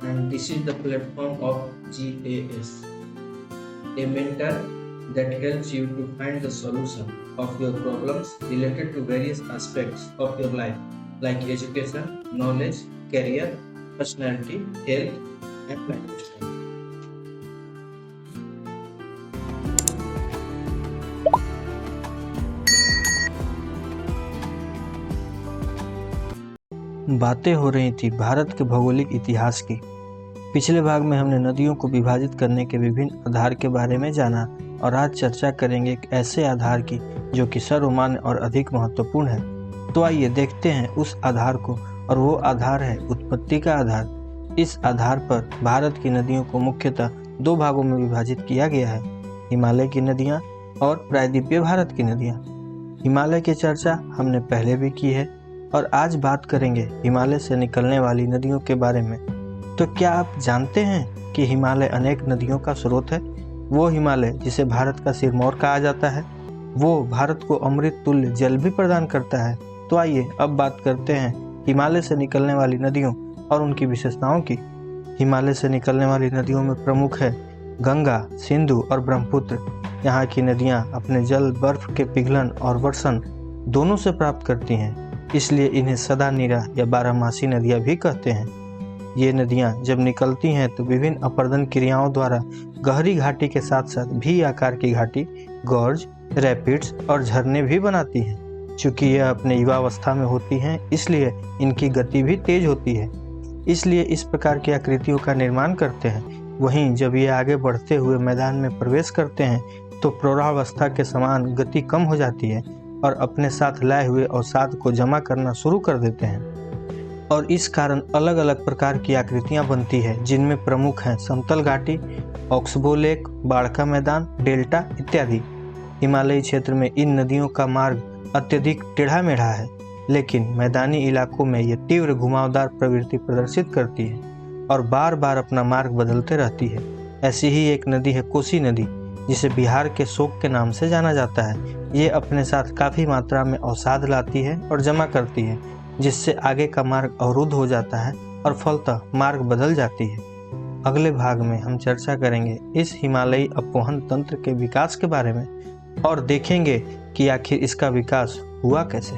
and this is the platform of GAS, a mentor that helps you to find the solution of your problems related to various aspects of your life, like education, knowledge, career, personality, health, and lifestyle. बातें हो रही थी भारत के भौगोलिक इतिहास की। पिछले भाग में हमने नदियों को विभाजित करने के विभिन्न आधार के बारे में जाना और आज चर्चा करेंगे एक ऐसे आधार की जो कि सर्वमान्य और अधिक महत्वपूर्ण है। तो आइए देखते हैं उस आधार को, और वो आधार है उत्पत्ति का आधार। इस आधार पर भारत की नदियों को मुख्यतः दो भागों में विभाजित किया गया है, हिमालय की नदियाँ और प्रायद्वीपीय भारत की नदियाँ। हिमालय की चर्चा हमने पहले भी की है और आज बात करेंगे हिमालय से निकलने वाली नदियों के बारे में। तो क्या आप जानते हैं कि हिमालय अनेक नदियों का स्रोत है? वो हिमालय जिसे भारत का सिरमौर कहा जाता है, वो भारत को अमृत तुल्य जल भी प्रदान करता है। तो आइए अब बात करते हैं हिमालय से निकलने वाली नदियों और उनकी विशेषताओं की। हिमालय से निकलने वाली नदियों में प्रमुख है गंगा, सिंधु और ब्रह्मपुत्र। यहाँ की नदियाँ अपने जल बर्फ के पिघलन और वर्षण दोनों से प्राप्त करती हैं, इसलिए इन्हें सदा नीरा या बारहमासी नदियाँ भी कहते हैं। ये नदियाँ जब निकलती हैं तो विभिन्न अपर्दन क्रियाओं द्वारा गहरी घाटी के साथ साथ भी आकार की घाटी, गॉर्ज, रैपिड्स और झरने भी बनाती हैं। चूँकि यह अपने युवावस्था में होती हैं, इसलिए इनकी गति भी तेज होती है, इसलिए इस प्रकार की आकृतियों का निर्माण करते हैं। वहीं जब ये आगे बढ़ते हुए मैदान में प्रवेश करते हैं तो प्रौढ़ावस्था के समान गति कम हो जाती है और अपने साथ लाए हुए अवसाद को जमा करना शुरू कर देते हैं, और इस कारण अलग अलग प्रकार की आकृतियां बनती है, जिनमें प्रमुख हैं समतल घाटी, ऑक्सबो लेक, बाढ़ का मैदान, डेल्टा इत्यादि। हिमालयी क्षेत्र में इन नदियों का मार्ग अत्यधिक टेढ़ा मेढ़ा है, लेकिन मैदानी इलाकों में ये तीव्र घुमावदार प्रवृत्ति प्रदर्शित करती है और बार बार अपना मार्ग बदलते रहती है। ऐसी ही एक नदी है कोसी नदी, जिसे बिहार के शोक के नाम से जाना जाता है। ये अपने साथ काफ़ी मात्रा में अवसाद लाती है और जमा करती है, जिससे आगे का मार्ग अवरुद्ध हो जाता है और फलतः मार्ग बदल जाती है। अगले भाग में हम चर्चा करेंगे इस हिमालयी अपवहन तंत्र के विकास के बारे में और देखेंगे कि आखिर इसका विकास हुआ कैसे।